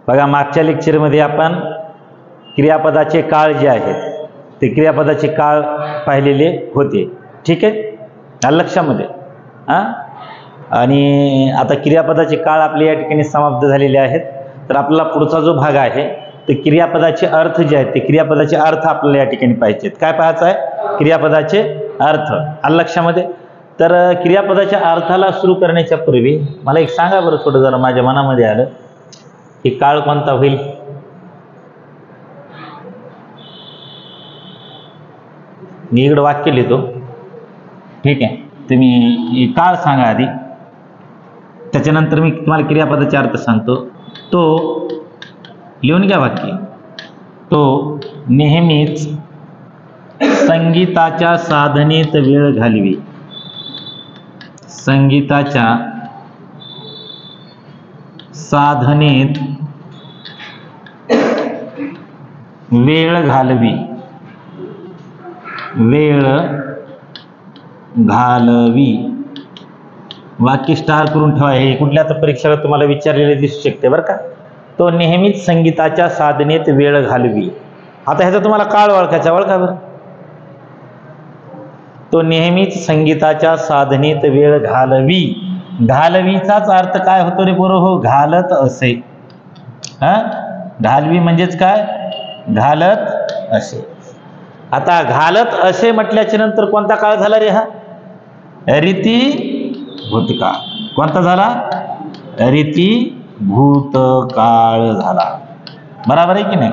बघा मागच्या लेक्चरमध्ये आपण क्रियापदाचे काळ जे आहेत ते क्रियापदाचे काळ पाहिलेले होते. ठीक आहे, आलं लक्षामध्ये? आणि आता क्रियापदाचे काळ आपले या ठिकाणी समाप्त झालेले आहेत. तर आपला पुढचा जो भाग आहे ते क्रियापदाचे अर्थ जे आहेत ते क्रियापदाचे अर्थ आपल्याला या ठिकाणी पाहिजेत. काय पाहायचं आहे? क्रियापदाचे अर्थ. आलं लक्षामध्ये? तर क्रियापदाच्या अर्थाला सुरू करण्याच्या पूर्वी मला एक सांगा बरं, थोडं जरा माझ्या मनामध्ये आलं की काळ कोणता होईल? मी इकडं वाक्य लिहितो. ठीक आहे, तुम्ही काळ सांगा आधी, त्याच्यानंतर मी तुम्हाला क्रियापदाचे अर्थ सांगतो. तो लिहून घ्या वाक्य. तो नेहमीच संगीताच्या साधनेत वेळ घालवी. संगीताच्या साधनेत वेळ घालवी. वेळ घालवी. वाक्य स्टार करून ठेवा. हे कुठल्या तर परीक्षेला तुम्हाला विचारलेले दिसू शकते बरं का. तो नेहमीच संगीताच्या साधनेत वेळ घालवी. आता ह्याचा तुम्हाला काळ ओळखायचा, ओळखा बरं. तो नेहमीच संगीताच्या साधनेत वेळ घालवी. घालवीचाच अर्थ काय होतो रे बरोबर? हो, घालत असे. घालवी म्हणजेच काय? घालत असे. आता घालत असे म्हटल्याच्या नंतर कोणता काळ झाला रे? हा रीती भूतकाळ. कोणता झाला? रीती भूतकाळ झाला. बरोबर आहे की नाही?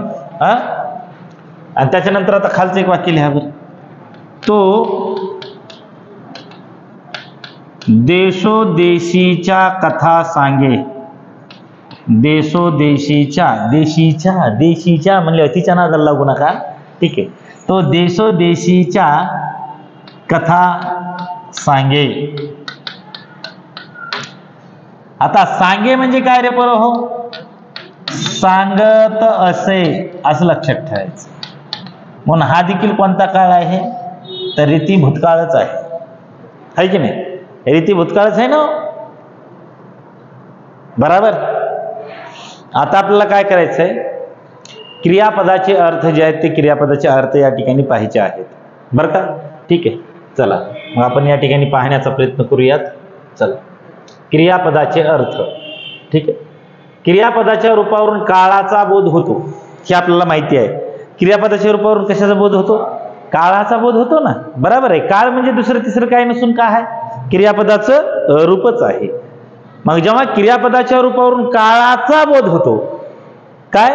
आणि त्याच्यानंतर आता खालचं एक वाक्य लिहा बरं. तो देशोदेशीच्या कथा सांगे. देशोदेशीच्या, देशीच्या देशीच्या म्हणले अतिच्या नादाला लागू नका. ठीक आहे. तो देशोदेशीच्या कथा सांगे. आता सांगे म्हणजे काय रे बरं? हो, सांगत असे असं लक्षात ठेवायचं. म्हणून हा देखील कोणता काळ आहे? तर रीती भूतकाळच आहे की नाही? रीती भूतकाळच आहे ना, बराबर. आता आपल्याला काय करायचंय? क्रियापदाचे अर्थ जे आहेत ते क्रियापदाचे अर्थ या ठिकाणी पाहायचे आहेत बरं का. ठीक आहे, चला मग आपण या ठिकाणी पाहण्याचा प्रयत्न करूयात. चला, क्रियापदाचे अर्थ. ठीक आहे. क्रियापदाच्या रूपावरून काळाचा बोध होतो हे आपल्याला माहिती आहे. क्रियापदाच्या रूपावरून कशाचा बोध होतो? काळाचा बोध होतो ना, बरोबर आहे. काळ म्हणजे दुसरं तिसरं काय नसून काय आहे? क्रियापदाचं रूपच आहे. मग जेव्हा क्रियापदाच्या रूपावरून काळाचा बोध होतो, काय?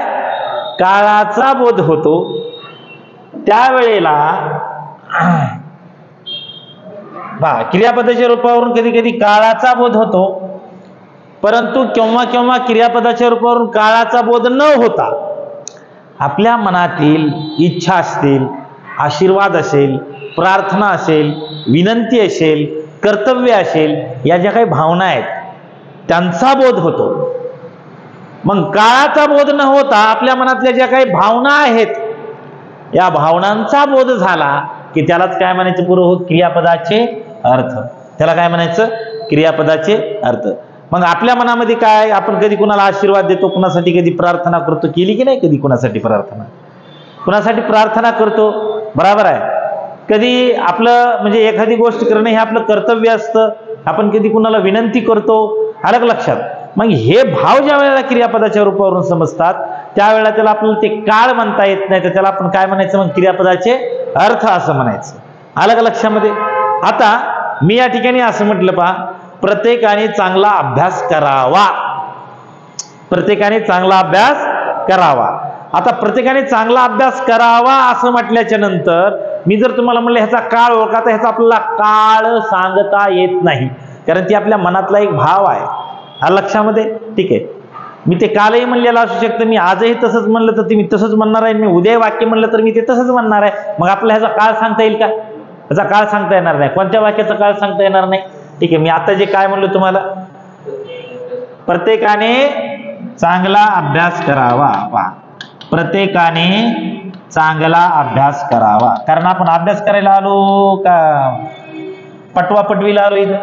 काळाचा बोध होतो, त्यावेळेला क्रियापदाच्या रूपावरून कधी कधी काळाचा बोध होतो, परंतु केव्हा केव्हा क्रियापदाच्या रूपावरून काळाचा बोध न होता आपल्या मनातील इच्छा असतील, आशीर्वाद असेल, प्रार्थना असेल, विनंती असेल, कर्तव्य असेल, या ज्या काही भावना आहेत त्यांचा बोध होतो. मग काळाचा बोध न होता आपल्या मनातल्या ज्या काही भावना आहेत या भावनांचा बोध झाला की त्यालाच काय म्हणायचं पूर्व? क्रियापदाचे अर्थ. त्याला काय म्हणायचं? क्रियापदाचे अर्थ. मग आपल्या मनामध्ये काय? आपण कधी कुणाला आशीर्वाद देतो, कुणासाठी कधी प्रार्थना करतो, केली की नाही कधी कुणासाठी प्रार्थना? कुणासाठी प्रार्थना करतो, बरोबर आहे. कधी आपलं म्हणजे एखादी गोष्ट करणं हे आपलं कर्तव्य असतं. आपण कधी कुणाला विनंती करतो, अलग लक्षात. मग हे भाव ज्या वेळेला क्रियापदाच्या रूपावरून समजतात त्यावेळेला त्याला आपल्याला ते काळ म्हणता येत नाही, तर त्याला आपण काय म्हणायचं? मग क्रियापदाचे अर्थ असं म्हणायचं. अलग लक्षामध्ये. आता मी या ठिकाणी असं म्हटलं पहा, प्रत्येकाने चांगला अभ्यास करावा. प्रत्येकाने चांगला अभ्यास करावा. आता प्रत्येकाने चांगला अभ्यास करावा असं म्हटल्याच्या नंतर मी जर तुम्हाला म्हणलं ह्याचा काळ ओळखा, तर ह्याचा आपल्याला काळ सांगता येत नाही, कारण ती आपल्या मनातला एक भाव आहे. लक्षामध्ये. ठीक आहे. मी ते कालही म्हणलेलं असू शकतं, मी आजही तसंच म्हणलं तर मी तसंच म्हणणार आहे, मी उद्या वाक्य म्हणलं तर मी ते तसंच म्हणणार आहे. मग आपल्याला ह्याचा काळ सांगता येईल का? ह्याचा काळ सांगता येणार नाही. कोणत्या वाक्याचा काळ सांगता येणार नाही? ठीक आहे. मी आता जे काय म्हणलो तुम्हाला, प्रत्येकाने चांगला अभ्यास करावा. प्रत्येकाने चांगला अभ्यास करावा. कारण आपण अभ्यास करायला आलो का पटवा पटवीला आलो इथं?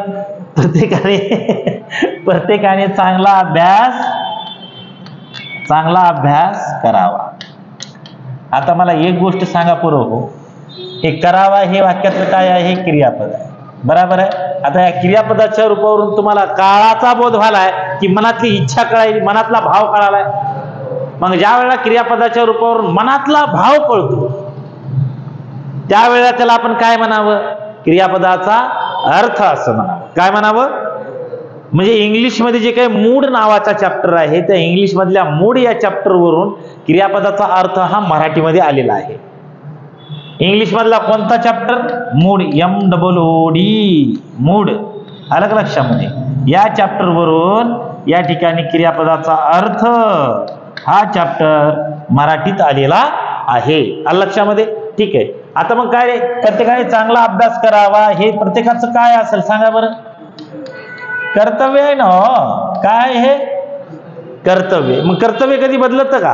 प्रत्येकाने चांगला अभ्यास चांगला अभ्यास करावा. आता मला एक गोष्ट सांगा पुरं हो, हे करावा हे वाक्यातलं काय आहे? क्रियापद आहे, बरोबर आहे. आता या क्रियापदाच्या रूपावरून तुम्हाला काळाचा बोध व्हायलाय की मनातली इच्छा कळाली, मनातला भाव कळालाय. मग ज्या वेळेला क्रियापदाच्या रूपावरून मनातला भाव कळतो त्यावेळेला त्याला आपण काय म्हणावं? क्रियापदाचा अर्थ असं म्हणावं. काय म्हणावं? म्हणजे इंग्लिशमध्ये जे काही मूड नावाचा चॅप्टर आहे त्या इंग्लिश मधल्या मूड या चॅप्टर वरून क्रियापदाचा अर्थ हा मराठीमध्ये आलेला आहे. इंग्लिश मधला कोणता चॅप्टर? Mood, MOOD, mood. आलं का लक्षामध्ये? या चॅप्टर वरून या ठिकाणी क्रियापदाचा अर्थ हा चॅप्टर मराठीत आलेला आहे. आलं लक्षामध्ये? ठीक आहे. आता मग काय रे, प्रत्येकाने चांगला अभ्यास करावा हे प्रत्येकाचं काय असेल सांगा बरं? कर्तव्य आहे ना. काय हे? कर्तव्य. मग कर्तव्य कधी बदलतं का?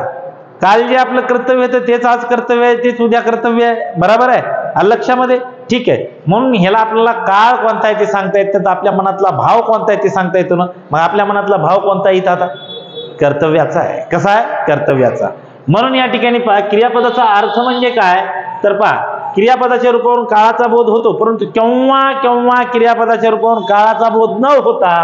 काल जे आपलं कर्तव्य होतं तेच आज कर्तव्य आहे, तेच उद्या कर्तव्य आहे, बरोबर आहे? आलं लक्षामध्ये? ठीक आहे. म्हणून ह्याला आपल्याला काळ कोणता आहे ते सांगता येतं, तर आपल्या मनातला भाव कोणता आहे ते सांगता येतो ना. मग आपल्या मनातला भाव कोणता येत आता? कर्तव्याचा आहे. कसा आहे? कर्तव्याचा. म्हणून या ठिकाणी क्रियापदाचा अर्थ म्हणजे काय तर पहा, क्रियापदाच्या रूपावरून काळाचा बोध होतो, परंतु केव्हा केव्हा क्रियापदाच्या रूपावरून काळाचा बोध न होता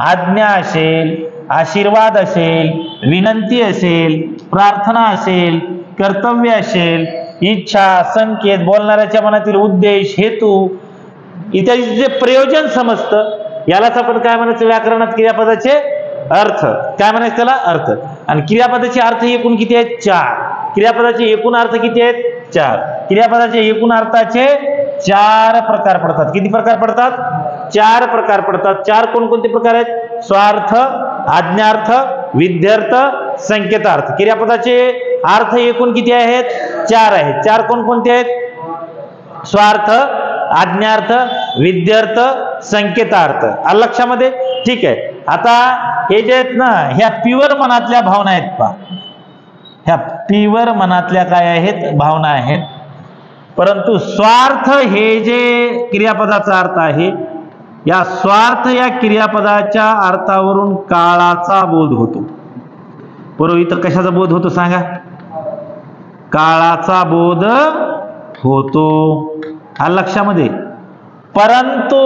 आज्ञा असेल, आशीर्वाद असेल, विनंती असेल, प्रार्थना असेल, कर्तव्य असेल, इच्छा, संकेत, बोलणाऱ्याच्या मनातील उद्देश, हेतू इत्यादी जे प्रयोजन समजतं यालाच आपण काय म्हणायचं व्याकरणात? क्रियापदाचे अर्थ. काय म्हणायचं त्याला? अर्थ. आणि क्रियापदाचे अर्थ एकूण किती आहेत? 4. क्रियापदाचे एकूण अर्थ किती आहेत? 4. क्रियापदाचे एकूण अर्थाचे 4 प्रकार पडतात. किती प्रकार पडतात? 4 प्रकार पडतात. 4 कोणकोणते प्रकार आहेत? स्वार्थ, आज्ञार्थ, विध्यर्थ, संकेतार्थ. क्रियापदाचे अर्थ एकूण किती आहेत? 4 आहेत. 4 कोणकोणते आहेत? स्वार्थ, आज्ञार्थ, विध्यर्थ, संकेतार्थ. आलं लक्षामध्ये? ठीक आहे. आता हे जे आहेत ना, ह्या प्युअर मनातल्या भावना आहेत पहा. ह्या प्युअर मनातल्या काय आहेत? भावना आहेत. परंतु स्वार्थ हे जे क्रियापदाचा अर्थ आहे, या स्वार्थ या क्रियापदाच्या अर्थावरून काळाचा बोध होतो. बरोबर. इथं कशाचा बोध होतो सांगा? काळाचा बोध होतो. आलं लक्षामध्ये? परंतु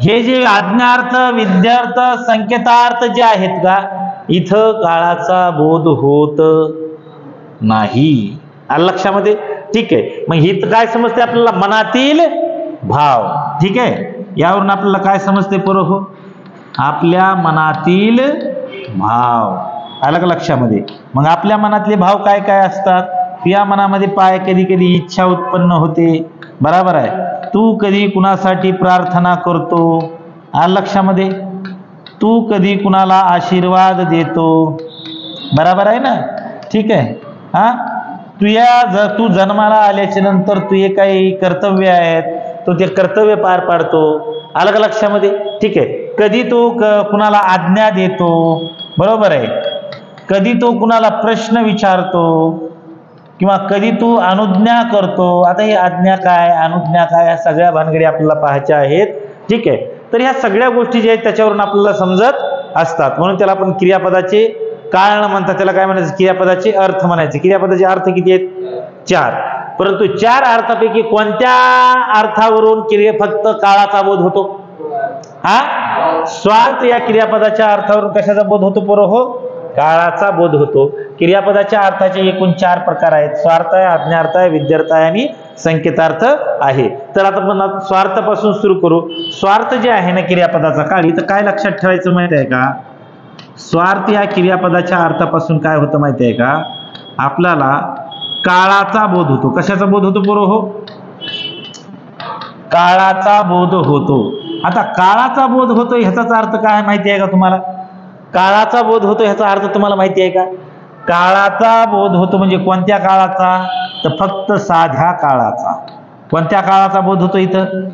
हे जे आज्ञार्थ, विद्यार्थ, संकेतार्थ जे आहेत का, इथं काळाचा बोध होत नाही. आलं लक्षामध्ये? ठीक आहे. मग इथं काय समजते आपल्याला? मनातील भाव. ठीक आहे. यावरून आपल्याला काय समजते पुरं हो? आपल्या मनातील भाव. आलं का लक्षामध्ये? मग आपल्या मनातले भाव काय काय असतात? या मनामध्ये पाय कधी कधी इच्छा उत्पन्न होते, बरोबर आहे. तू कधी कुणासाठी प्रार्थना करतो, आलं लक्षामध्ये? तू कधी कुणाला आशीर्वाद देतो, बरोबर आहे ना? ठीक आहे. हा, तू जन्माला आल्याच्या नंतर तुझे काही कर्तव्य आहेत, तो ते कर्तव्य पार पाडतो. आलं का लक्षामध्ये? ठीक आहे. कधी तू कुणाला आज्ञा देतो, बरोबर आहे. कधी तो कुणाला प्रश्न विचारतो किंवा कधी तू अनुज्ञा करतो. आता ही आज्ञा काय, अनुज्ञा काय, या सगळ्या भानगडी आपल्याला पाहायच्या आहेत. ठीक आहे. तर ह्या सगळ्या गोष्टी ज्या आहेत त्याच्यावरून आपल्याला समजत असतात. म्हणून त्याला आपण क्रियापदाचे कारण म्हणतात. त्याला काय म्हणायचं? क्रियापदाचे अर्थ म्हणायचे. क्रियापदाचे अर्थ किती आहेत? 4. परंतु 4 अर्थापैकी कोणत्या अर्थावरून फक्त काळाचा बोध होतो? हा, स्वार्थ या क्रियापदाच्या अर्थावरून कशाचा बोध होतो पोरं हो? काळाचा बोध होतो. क्रियापदाच्या अर्थाचे एकूण 4 प्रकार आहेत. स्वार्थ आहे, आज्ञार्थ आहे, विध्यर्थ आहे आणि संकेतार्थ आहे. तर आता आपण स्वार्थापासून सुरू करू. स्वार्थ जे आहे ना क्रियापदाचा काळ, इथं काय लक्षात ठेवायचं माहिती आहे का? स्वार्थ या क्रियापदाच्या अर्थापासून काय होतं माहिती आहे का? आपल्याला काळाचा बोध होतो. कशाचा बोध होतो पोरं हो? काळाचा बोध होतो. आता काळाचा बोध होतो ह्याचा अर्थ काय माहिती आहे का तुम्हाला? काळाचा बोध होतो ह्याचा अर्थ तुम्हाला माहिती आहे का? काळाचा बोध होतो म्हणजे कोणत्या काळाचा? तर फक्त साध्या काळाचा. कोणत्या काळाचा बोध होतो इथं?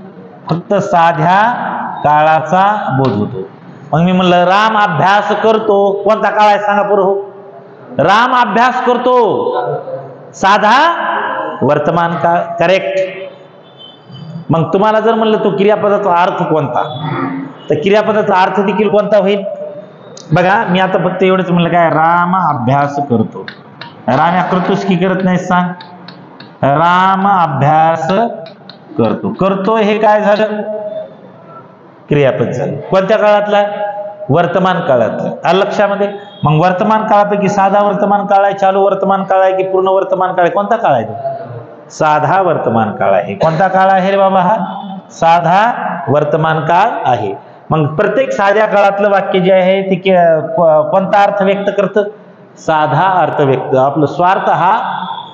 फक्त साध्या काळाचा बोध होतो. मग मी म्हणलं राम अभ्यास करतो, कोणता काळ आहे सांगा बरं हो? राम अभ्यास करतो, साधा वर्तमान काळ. करेक्ट. मग तुम्हाला जर म्हणलं तो क्रियापदाचा अर्थ कोणता, तर क्रियापदाचा अर्थ देखील कोणता होईल? बघा मी आता फक्त एवढंच म्हणलं काय, राम अभ्यास करतो. राम या करतोस की करत नाही सांग? राम अभ्यास करतो. करतो हे काय झालं? क्रियापद झालं. कोणत्या काळातला? वर्तमान काळातलं. आलं लक्षामध्ये? मग वर्तमान काळापैकी साधा वर्तमान काळ आहे, चालू वर्तमान काळ आहे की पूर्ण वर्तमान काळ आहे? कोणता काळ आहे तो? साधा वर्तमान काळ आहे. कोणता काळ आहे रे बाबा? हा साधा वर्तमान काळ आहे. मग प्रत्येक साध्या काळातलं वाक्य जे आहे ते कोणता अर्थ व्यक्त करतं? साधा अर्थ व्यक्त. आपलं स्वार्थ हा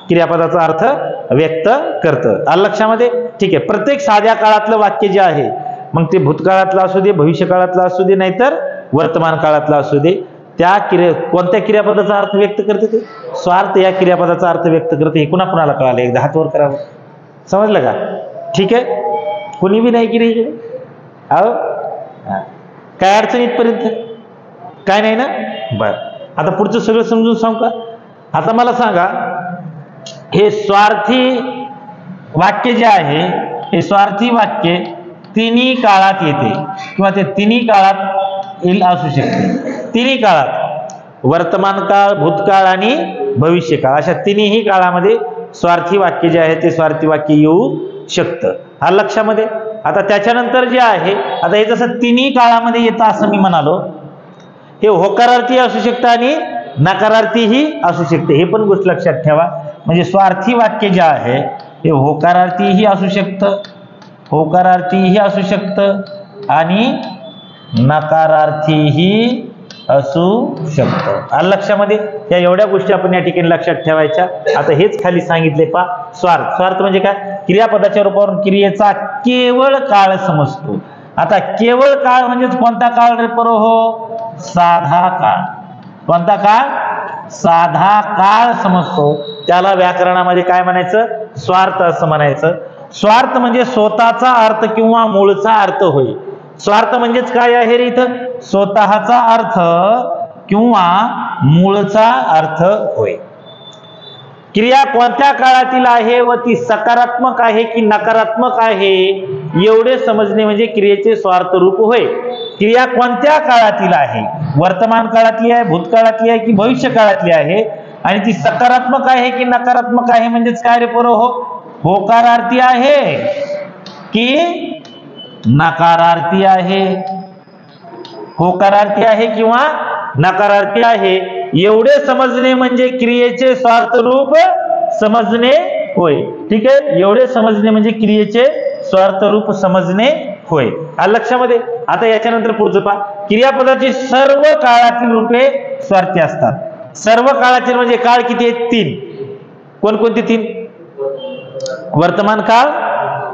क्रियापदाचा अर्थ व्यक्त करतं. आलं लक्षामध्ये? ठीक आहे. प्रत्येक साध्या काळातलं वाक्य जे आहे, मग ते भूतकाळातलं असू दे, भविष्य काळातलं असू दे, नाहीतर वर्तमान काळातलं असू दे, त्या कोणत्या क्रियापदाचा अर्थ व्यक्त करते? ते स्वार्थ या क्रियापदाचा अर्थ व्यक्त करते. हे कुणा कुणाला कळालं? एकदा हात वर करावं. समजलं का? ठीक आहे. कुणी बी नाही की रे? अहो काय अडचण इथपर्यंत? काय नाही ना? बर, आता पुढचं सगळं समजून सांगू का? आता मला सांगा, हे स्वार्थी वाक्य जे आहे, हे स्वार्थी वाक्य तिन्ही काळात येते किंवा ते तिन्ही काळात येईल असू शकते. तिन्ही काळात, वर्तमान काळ, भूतकाळ आणि भविष्यकाळ, अशा तिन्ही काळामध्ये स्वार्थी वाक्य जे आहे ते स्वार्थी वाक्य येऊ शकतं. हा लक्षामध्ये? आता त्याच्यानंतर जे आहे, आता हे जसं तिन्ही काळामध्ये येतं असं मी म्हणालो, हे होकारार्थी असू शकतं आणि नकारार्थीही असू शकते. हे पण गोष्ट लक्षात ठेवा. म्हणजे स्वार्थी वाक्य जे आहे हे होकारार्थीही असू शकतं, होकारार्थीही असू शकतं आणि नकारार्थीही असू शकतं. आलं लक्षामध्ये? या एवढ्या गोष्टी आपण या ठिकाणी लक्षात ठेवायच्या. आता हेच खाली सांगितले पा. स्वार्थ. स्वार्थ म्हणजे काय? क्रियापदाच्या रूपावरून क्रियेचा केवळ काळ समजतो. आता केवळ काळ म्हणजेच कोणता काळ रे पोरं? हो, साधा काळ. कोणता काळ? साधा काळ समजतो. त्याला व्याकरणामध्ये काय म्हणायचं? स्वार्थ असं म्हणायचं. स्वार्थ म्हणजे स्वतःचा अर्थ किंवा मूळचा अर्थ होय. स्वार्थ म्हणजेच काय आहे रे इथं? स्वतःचा अर्थ किंवा मूळचा अर्थ होय. क्रिया कोणत्या काळातील आहे व ती सकारात्मक आहे की नकारात्मक आहे एवढे समजणे म्हणजे क्रियेचे स्वार्थ रूप होय. क्रिया कोणत्या काळातील आहे? वर्तमान काळातली आहे, भूतकाळातली आहे की भविष्य काळातली आहे, आणि ती सकारात्मक आहे की नकारात्मक आहे म्हणजेच काय रे पोरं? हो, होकारार्थी आहे की नकारार्थी आहे? होकारार्थी आहे किंवा नकारार्थी आहे एवढे समजणे म्हणजे क्रियेचे स्वार्थ रूप समजणे होय. ठीक आहे. एवढे समजणे म्हणजे क्रियेचे स्वार्थ रूप समजणे होय. आलं लक्षामध्ये? आता याच्यानंतर पुढचं पहा. क्रियापदाची सर्व काळातील रूपे स्वार्थी असतात. सर्व काळातील म्हणजे काळ किती आहेत? 3. कोणकोणते 3? वर्तमान काळ,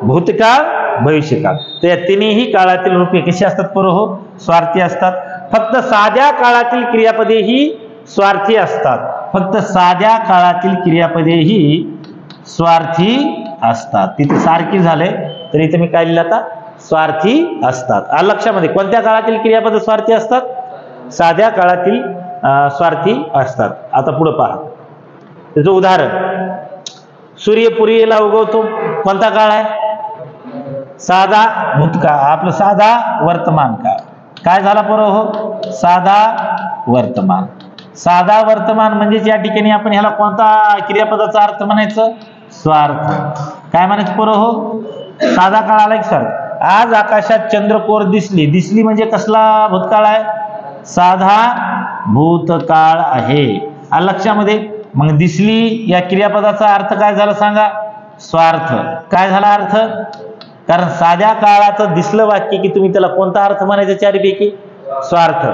भूतकाळ, भविष्यकाळ. तर या तिन्ही काळातील रूपे कशी असतात पोरं? हो, स्वार्थी असतात. फक्त साध्या काळातील क्रियापदे ही स्वार्थी असतात. फक्त साध्या काळातील क्रियापदे ही स्वार्थी असतात. तिथे सारखी झाले तर इथे मी काय लिहिलं आता? स्वार्थी असतात. आलं लक्षामध्ये? कोणत्या काळातील क्रियापद स्वार्थी असतात? साध्या काळातील स्वार्थी असतात. आता पुढे पहा. त्याचं उदाहरण, सूर्य पूर्वेला उगवतो. कोणता काळ आहे? साधा भूतकाळ. आपलं साधा वर्तमान काळ. काय झाला पोरं? हो, साधा वर्तमान. साधा वर्तमान म्हणजेच या ठिकाणी आपण ह्याला कोणता क्रियापदाचा अर्थ म्हणायचं? स्वार्थ. काय म्हणायचं पोरं? हो, साधा काळ आला की स्वार्थ. आज आकाशात चंद्रकोर दिसली. दिसली म्हणजे कसला भूतकाळ आहे? साधा भूतकाळ आहे. आलं लक्षामध्ये? मग दिसली या क्रियापदाचा अर्थ काय झाला सांगा? स्वार्थ. काय झाला अर्थ? कारण साध्या काळाचं दिसलं वाक्य की तुम्ही त्याला कोणता अर्थ म्हणायचा? चारीपैकी स्वार्थ.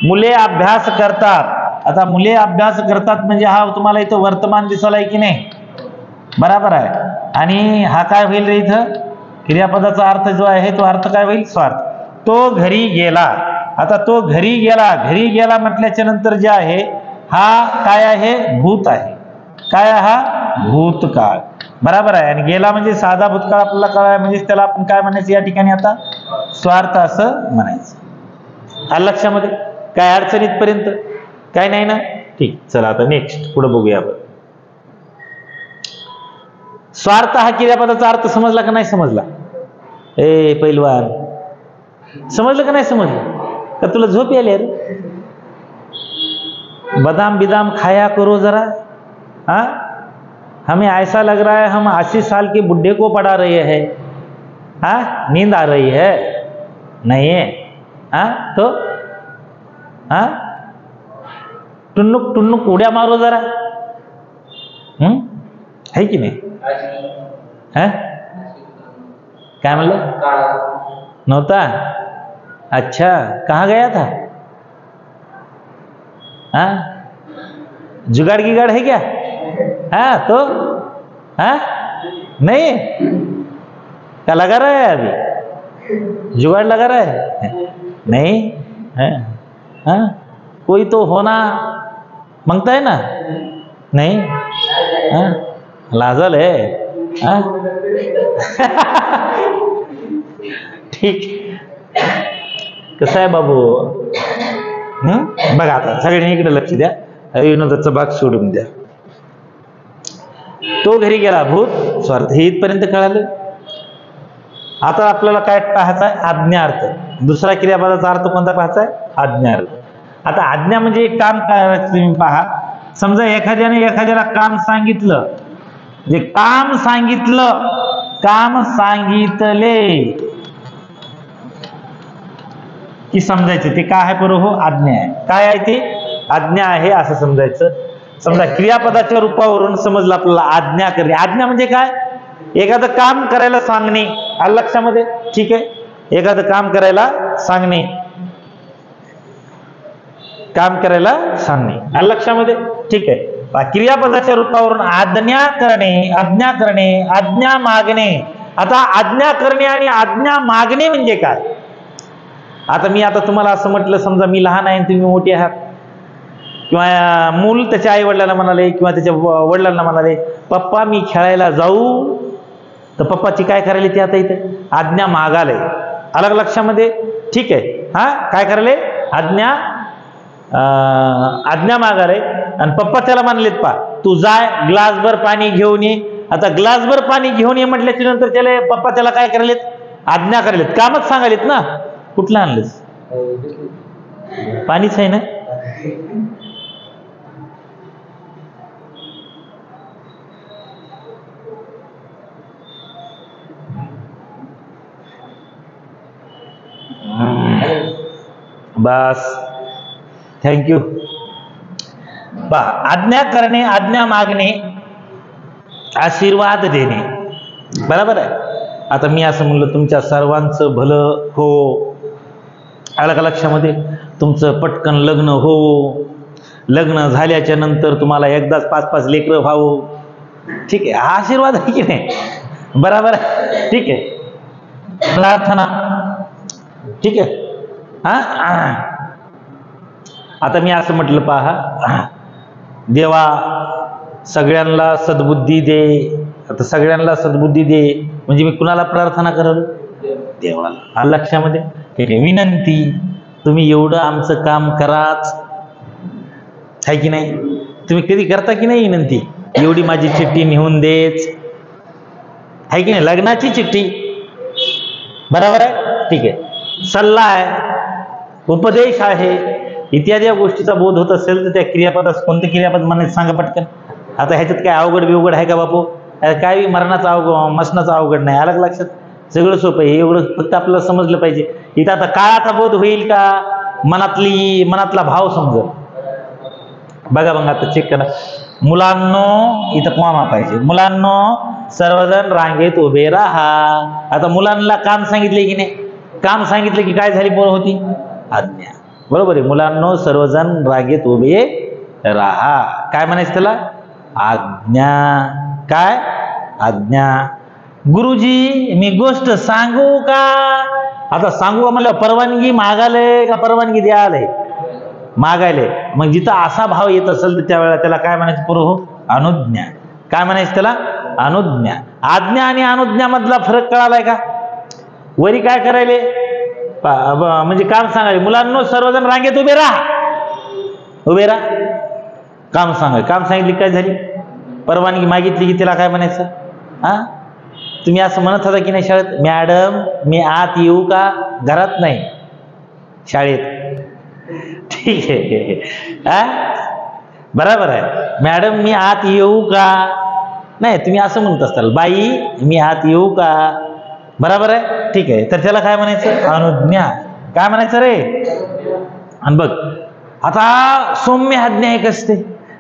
मुले अभ्यास करतात. आता मुले अभ्यास करतात म्हणजे हा तुम्हाला इथं वर्तमान दिसलाय की नाही? बरोबर आहे. आणि हा काय होईल रे इथं? क्रियापदाचा अर्थ जो आहे तो अर्थ काय होईल? स्वार्थ. तो घरी गेला. आता तो घरी गेला. घरी गेला म्हटल्याच्या नंतर जे आहे हा काय आहे? भूत आहे. काय? हा भूतकाळ. बरोबर आहे. आणि गेला म्हणजे साधा भूतकाळ आपल्याला कळाय म्हणजे त्याला आपण काय म्हणायचं या ठिकाणी? आता स्वार्थ असं म्हणायचं. आलं लक्षामध्ये? काय अडचण इथपर्यंत? काय नाही ना? ठीक. चला आता नेक्स्ट पुढे बघूया आपण. स्वार्थ हा क्रियापदाचा अर्थ समजला का नाही समजला? ए पैलवान, समजलं का नाही समजलं? का तुला झोप यायला रे? बादाम बिदाम खाया करो जरा। हाँ, हमें ऐसा लग रहा है हम 80 साल के बुढ़े को पढ़ा रहे हैं। हाँ, नींद आ रही है? नहीं है। हाँ तो हाँ, टुन्नुक टुन्नुक उड्या मारो जरा। है की नाही? है काय म्हणलं? नव्हता? अच्छा, कहाँ गया था? हाँ, जुगाड़ गिगाड़ है क्या? हाँ तो हाँ, नहीं क्या लगा रहा है अभी? जुगाड़ लगा रहा है? नहीं है? हाँ, कोई तो होना मांगता है ना? नहीं? हाँ, लाजल है। हाँ? ठीक, कसं आहे बाबू? बघा आता सगळ्यांनी इकडे लक्ष द्या, विनोदाचा भाग सोडून द्या. तो घरी गेला भूत स्वार्थ, हे इथपर्यंत कळालं. आता आपल्याला काय पाहायचा आहे? आज्ञार्थ. दुसरा क्रियापदाचा अर्थ कोणता पाहायचा आहे? आज्ञार्थ. आता आज्ञा म्हणजे एक काम करायचं. तुम्ही पहा, समजा एखाद्याने एखाद्याला काम सांगितलं, जे काम सांगितलं, काम सांगितले की समजायचं ते काय आहे? बरोबर, आज्ञा आहे. काय आहे ते? आज्ञा आहे असं समजायचं. समजा क्रियापदाच्या रूपावरून समजलं आपल्याला आज्ञा करणे. आज्ञा म्हणजे काय? एखादं काम करायला सांगणे. आलं लक्षामध्ये? ठीक आहे, एखादं काम करायला सांगणे, काम करायला सांगणे. आलं लक्षामध्ये? ठीक आहे. क्रियापदाच्या रूपावरून आज्ञा करणे, आज्ञा करणे, आज्ञा मागणे. आता आज्ञा करणे आणि आज्ञा मागणे म्हणजे काय? आता मी आता तुम्हाला असं म्हटलं, समजा मी लहान आहे आणि तुम्ही मोठे आहात, किंवा मूल त्याच्या आई वडिलांना म्हणाले किंवा त्याच्या वडिलांना म्हणाले, पप्पा मी खेळायला जाऊ, तर पप्पाची काय करायला ती आता इथे? आज्ञा मागाले. अलग लक्षामध्ये? ठीक आहे. हा, काय करायले? आज्ञा मागाले. आणि पप्पा त्याला म्हणलेत, पा तू जाय ग्लासभर पाणी घेऊन ये. आता ग्लासभर पाणी घेऊन ये म्हटल्याच्या नंतर त्याला पप्पा त्याला काय करायलेत? आज्ञा करायलेत. कामच सांगालेत ना. कुठलं आणलंस? पाणीच आहे ना. बस, थँक्यू. आज्ञा करणे, आज्ञा मागणे, आशीर्वाद देणे. बरोबर आहे. आता मी असं म्हणलं, तुमच्या सर्वांचं भलं हो. आलं का लक्षामध्ये? तुमचं पटकन लग्न हो, लग्न झाल्याच्या नंतर तुम्हाला एकदाच 5-5 लेकरं व्हावं. ठीक आहे, हा आशीर्वाद आहे की नाही? बरोबर आहे. ठीक आहे, प्रार्थना. ठीक आहे. हा, आता मी असं म्हटलं, पहा, देवा सगळ्यांना सद्बुद्धी दे. आता सगळ्यांना सद्बुद्धी दे म्हणजे मी कुणाला प्रार्थना करल? देवाला. आलं लक्षामध्ये? विनंती, तुम्ही एवढं आमचं काम कराच, आहे की नाही? तुम्ही कधी करता की नाही विनंती? एवढी माझी चिठ्ठी नेऊन देच, आहे की नाही? लग्नाची चिठ्ठी. बरोबर आहे. ठीक आहे. सल्ला आहे, उपदेश आहे, इत्यादी गोष्टीचा बोध होत असेल तर त्या क्रियापदास कोणते क्रियापद म्हणायचं सांगा पटकन. आता ह्याच्यात काय अवघड बिवघड आहे का बापू? काय मरणाचं अवघड, मसणाचं अवघड नाही. अलग लक्षात? सगळं सोपं आहे. एवढं फक्त आपल्याला समजलं पाहिजे. इथं आता काळाचा बोध होईल का मनातला भाव समजेल? बघा मग आता चेक करा. मुलांनो, इथं कोमा पाहिजे. मुलांनो सर्वजण रांगेत उभे राहा. आता मुलांना काम सांगितले की नाही? काम सांगितलं की काय झाली पोरं होती? आज्ञा. बरोबर आहे. मुलांनो सर्वजण रांगेत उभे राहा. काय म्हणायचं त्याला? आज्ञा. काय? आज्ञा. गुरुजी मी गोष्ट सांगू का? आता सांगू म्हणलं परवानगी मागायले का परवानगी द्यायला? मागायले. मग जिथं असा भाव येत असेल तर त्यावेळेला त्याला काय म्हणायचं? पूर्व अनुज्ञा. काय म्हणायचं त्याला? अनुज्ञा. आज्ञा आणि अनुज्ञा मधला फरक कळालाय का? वरी काय करायले? म्हणजे काम सांगायले, मुलांनो सर्वजण रांगेत उभे राहा. उभे राहा. काम सांगाय. काम सांगितली काय झाली? परवानगी मागितली की त्याला काय म्हणायचं? हा, तुम्ही असं म्हणत होता की नाही शाळेत, मॅडम मी आत येऊ का? घरात नाही, शाळेत. ठीक आहे. हा, बरोबर आहे. मॅडम मी आत येऊ का? नाही, तुम्ही असं म्हणत असताल, बाई मी आत येऊ का? बरोबर आहे, ठीक आहे. तर त्याला काय म्हणायचं? अनुज्ञा. काय म्हणायचं रे? आणि बघ आता सौम्य आज्ञा एक असते.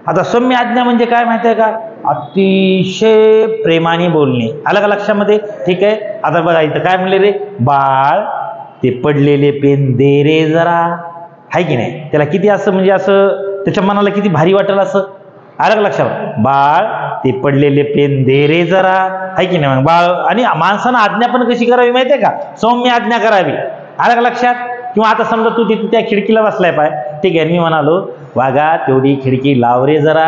आता सौम्य आज्ञा म्हणजे काय माहिती आहे का? अतिशय प्रेमाने बोलणे. आलं का लक्षामध्ये? ठीक आहे. आता बघा इथं काय म्हणले रे? बाळ ते पडलेले पेन दे रे जरा. आहे की नाही? त्याला किती असं म्हणजे असं त्याच्या मनाला किती भारी वाटेल असं. आलं का लक्षात? बाळ ते पडलेले पेन दे रे जरा. आहे की नाही? मग बाळ आणि माणसानं आज्ञा पण कशी करावी माहिती आहे का? सौम्य आज्ञा करावी. आलं का लक्षात? किंवा आता समजा तू तिथे त्या खिडकीला बसलाय पाय, ठीक आहे, मी म्हणालो वागा तेवढी खिडकी लाव रे जरा.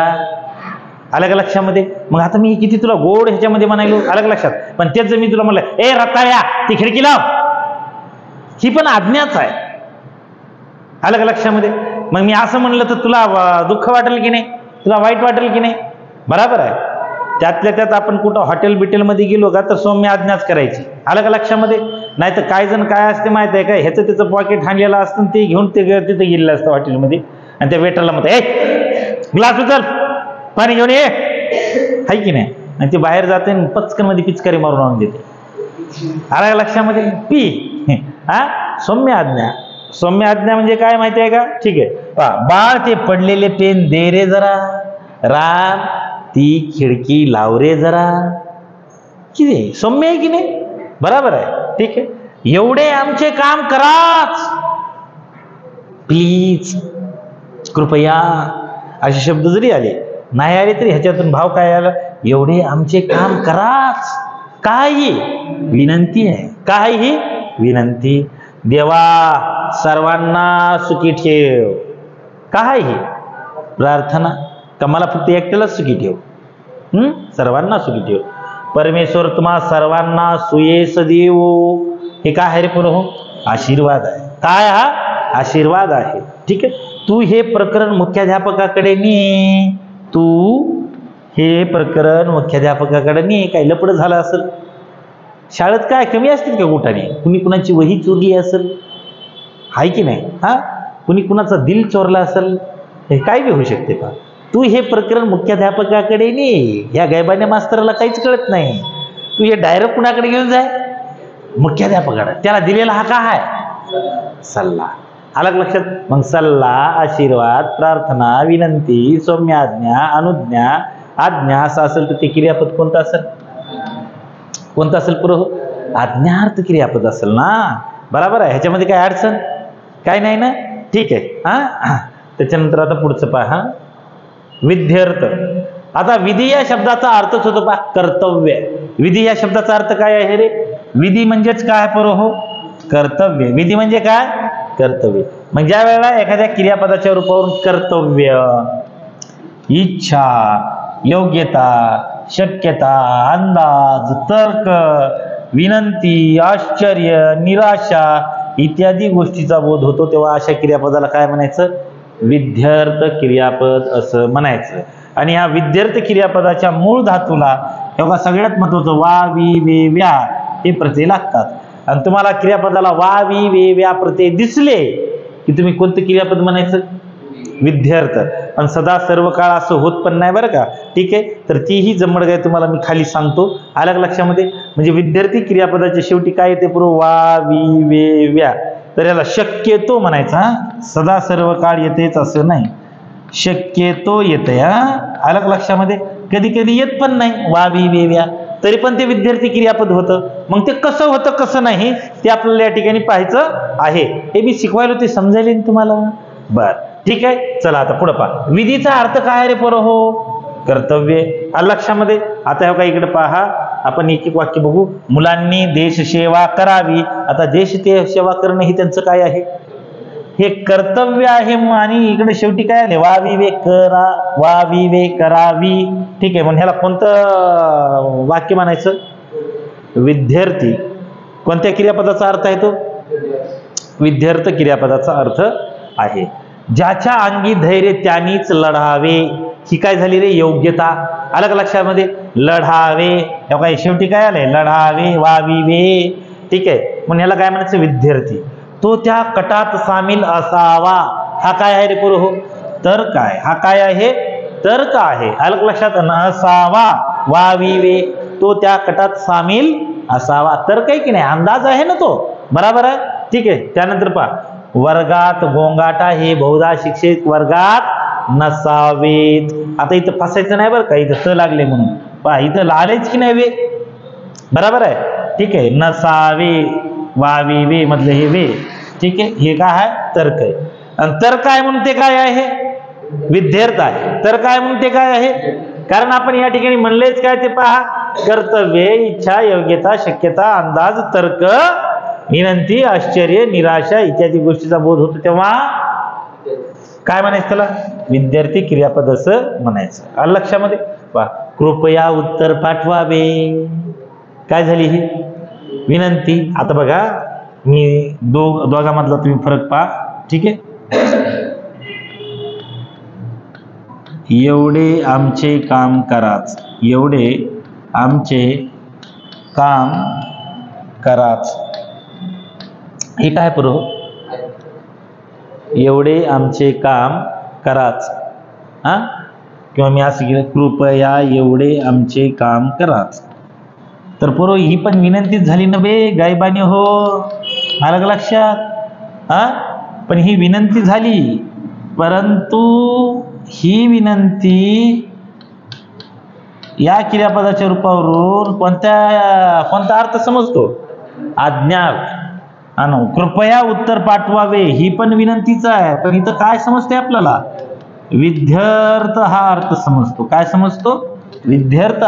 आलं का लक्षामध्ये? मग आता मी किती तुला गोड ह्याच्यामध्ये म्हणालो. आलं का लक्षात? पण तेच जर मी तुला म्हणलं ए रताळ्या ती खिडकी लाव, ही पण आज्ञाच आहे. आलं का लक्षामध्ये? मग मी असं म्हणलं तर तुला दुःख वाटेल की नाही? तुला वाईट वाटेल की नाही? बरोबर आहे. त्यातल्या त्यात आपण कुठं हॉटेल बिटेलमध्ये गेलो का तर सौम्य आज्ञाच करायची. आलं का लक्षामध्ये? नाही तर काय जण काय असते माहिती आहे का? ह्याचं त्याचं पॉकेट हाणलेलं असतं ते घेऊन ते तिथे गेलेलं असतं हॉटेलमध्ये आणि त्या वेटरला म्हणतं ए ग्लास उचल पाणी घेऊन ये. आहे की नाही? आणि ते बाहेर जाते पचकन मध्ये पिचकारी मारून आणून देते. आलं का लक्षामध्ये? पी. हा सौम्य आज्ञा. सौम्य आज्ञा म्हणजे काय माहिती आहे का? ठीक आहे. बाळ ते पडलेले पेन दे रे जरा. राम ती खिडकी लाव रे जरा. किती सौम्य आहे की नाही? बरोबर आहे. ठीक आहे. एवढे आमचे काम कराच प्लीज, कृपया, असे शब्द जरी आले नाही आले तरी ह्याच्यातून भाव काय आला? एवढे आमचे काम कराच. काय ही विनंती आहे. काय ही विनंती. देवा सर्वांना सुखी ठेव. काय ही प्रार्थना का मला फक्त एकट्यालाच सुखी ठेव? सर्वांना सुखी ठेव. परमेश्वर तुम्हा सर्वांना सुयेस देवो. हे काय आहे रे पुढं? आशीर्वाद आहे. काय? हा आशीर्वाद आहे. ठीक आहे. तू हे प्रकरण मुख्याध्यापकाकडे ने. तू हे प्रकरण मुख्याध्यापकाकडे ने. काही लपड झालं असेल शाळेत, काय कमी असतील का कुठाने? कुणी कुणाची वही चोरली असेल, आहे की नाही? हा कुणी कुणाचा दिल चोरला असेल, हे काय बी होऊ शकते का? तू हे प्रकरण मुख्याध्यापकाकडे ने. या गैबाने मास्तराला काहीच कळत नाही. तू हे डायरेक्ट कुणाकडे घेऊन जाय? मुख्याध्यापकाकडे. त्याला दिलेला हा काय आहे? सल्ला. आलं लक्षात? मग सल्ला, आशीर्वाद, प्रार्थना, विनंती, सौम्य आज्ञा, अनुज्ञा, आज्ञा असं असेल तर ते क्रियापद कोणतं असेल? कोणतं असेल पुरं? आज्ञार्थ क्रियापद असेल ना. बरोबर आहे. ह्याच्यामध्ये काय अडचण काय नाही ना? ठीक आहे. हा त्याच्यानंतर आता पुढचं पहा. विध्यर्थ. आता विधी या शब्दाचा अर्थच होतो पहा कर्तव्य. विधी या शब्दाचा अर्थ काय आहे रे? विधी म्हणजेच काय पुरं हो? कर्तव्य. विधी म्हणजे काय? कर्तव्य. मग ज्या वेळेला एखाद्या क्रियापदाच्या रूपावरून कर्तव्य, इच्छा, योग्यता, शक्यता, अंदाज, तर्क, विनंती, आश्चर्य, निराशा इत्यादी गोष्टीचा बोध होतो तेव्हा अशा क्रियापदाला काय म्हणायचं? विध्यर्थ क्रियापद असं म्हणायचं. आणि ह्या विध्यर्थ क्रियापदाच्या मूळ धातूला तेव्हा सगळ्यात महत्वाचं वा वी वे व्या हे प्रत्यय लागतात. आणि तुम्हाला क्रियापदाला वा वी वे व्या प्रत्यय दिसले की तुम्ही कोणतं क्रियापद म्हणायचं? विध्यर्थ. पण सदा सर्व काळ असं होत पण नाही बरं का. ठीक आहे. तर तीही जमड काय तुम्हाला मी खाली सांगतो. आलं का लक्षामध्ये? म्हणजे विद्यार्थी क्रियापदाच्या शेवटी काय येते पुरं? वा वी वे व्या. तर याला शक्यतो म्हणायचा. सदा सर्व काळ येतेच असं नाही, शक्यतो येते. आलं का लक्षामध्ये? कधी कधी येत पण नाही वा वी वे व्या, तरी पण ते विद्यार्थी क्रियापद होतं. मग ते कसं होतं कसं नाही ते आपल्याला या ठिकाणी पाहायचं आहे. हे मी शिकवायला ते समजायला तुम्हाला. बर ठीक आहे. चला आता पुढे पहा. विधीचा अर्थ काय रे पोरं हो? कर्तव्य. आलं लक्षामध्ये? आता हे इकडे पहा, आपण एक एक वाक्य बघू. मुलांनी देश सेवा करावी. आता देश सेवा करणं ही त्यांचं काय आहे? हे कर्तव्य आहे. आणि इकडे शेवटी काय आले? वा वी करा, वा वी करावी. ठीक आहे. म्हणून ह्याला कोणतं वाक्य म्हणायचं? विद्यार्थी. कोणत्या क्रियापदाचा अर्थ आहे तो? विद्यार्थ क्रियापदाचा अर्थ आहे. ज्याच्या अंगी धैर्य त्यानीच लढावे. ही काय झाली रे? योग्यता. आलं का लक्षामध्ये? लढावे. काय शेवटी काय आले? लढावे, वावी वे. ठीक आहे. म्हणून ह्याला काय म्हणायचं? विद्यार्थी. तो त्या कटात सामील असावा. हा काय आहे रे पुरं हो? तर काय? हा काय आहे? तर्क आहे. आलं लक्षात? नसावा वाविवे, तो त्या कटात सामील असावा. तर्क आहे की नाही, अंदाज आहे ना तो, बराबर आहे. ठीक आहे. त्यानंतर पहा, वर्गात गोंगाट आहे, बहुधा शिक्षक वर्गात नसावेत. आता इथं फसायचं नाही बरं का, इथं त लागले म्हणून पहा, इथं लालेच की नाही वे, बराबर आहे. ठीक आहे. नसावे वाविवे मधले हे वे. ठीक आहे. हे काय आहे? तर्क आहे. आणि तर्क आहे म्हणून ते काय आहे? विध्यर्थ आहे. तर्क आहे म्हणून ते काय आहे? कारण आपण या ठिकाणी म्हणलेच काय ते पहा, कर्तव्य, इच्छा, योग्यता, शक्यता, अंदाज, तर्क, विनंती, आश्चर्य, निराशा इत्यादी गोष्टीचा बोध होतो तेव्हा काय म्हणायचं त्याला? विद्यार्थी क्रियापद असं म्हणायचं. आलं लक्षामध्ये? पहा, कृपया उत्तर पाठवावे, काय झाली ही? विनंती. आता बघा, मी दोघांमधला तुम्ही फरक पहा. ठीक आहे. एवढे आमचे काम कराच, एवढे आमचे काम कराच, हे काय पुरो? एवढे आमचे काम कराच. हा, किंवा मी असं केलं, कृपया एवढे आमचे काम कराच, तर पुरो ही पण विनंतीच झाली ना बे गायबाने. हो, आलं लक्षात? हा, पण ही विनंती झाली, परंतु ही विनंती या क्रियापदाच्या रूपावरून कोणता अर्थ समजतो? आज्ञा. कृपया उत्तर पाठवावे ही पण विनंतीच आहे, पण इथं काय समजते आपल्याला? विध्यर्थ हा अर्थ समजतो. काय समजतो? विध्यर्थ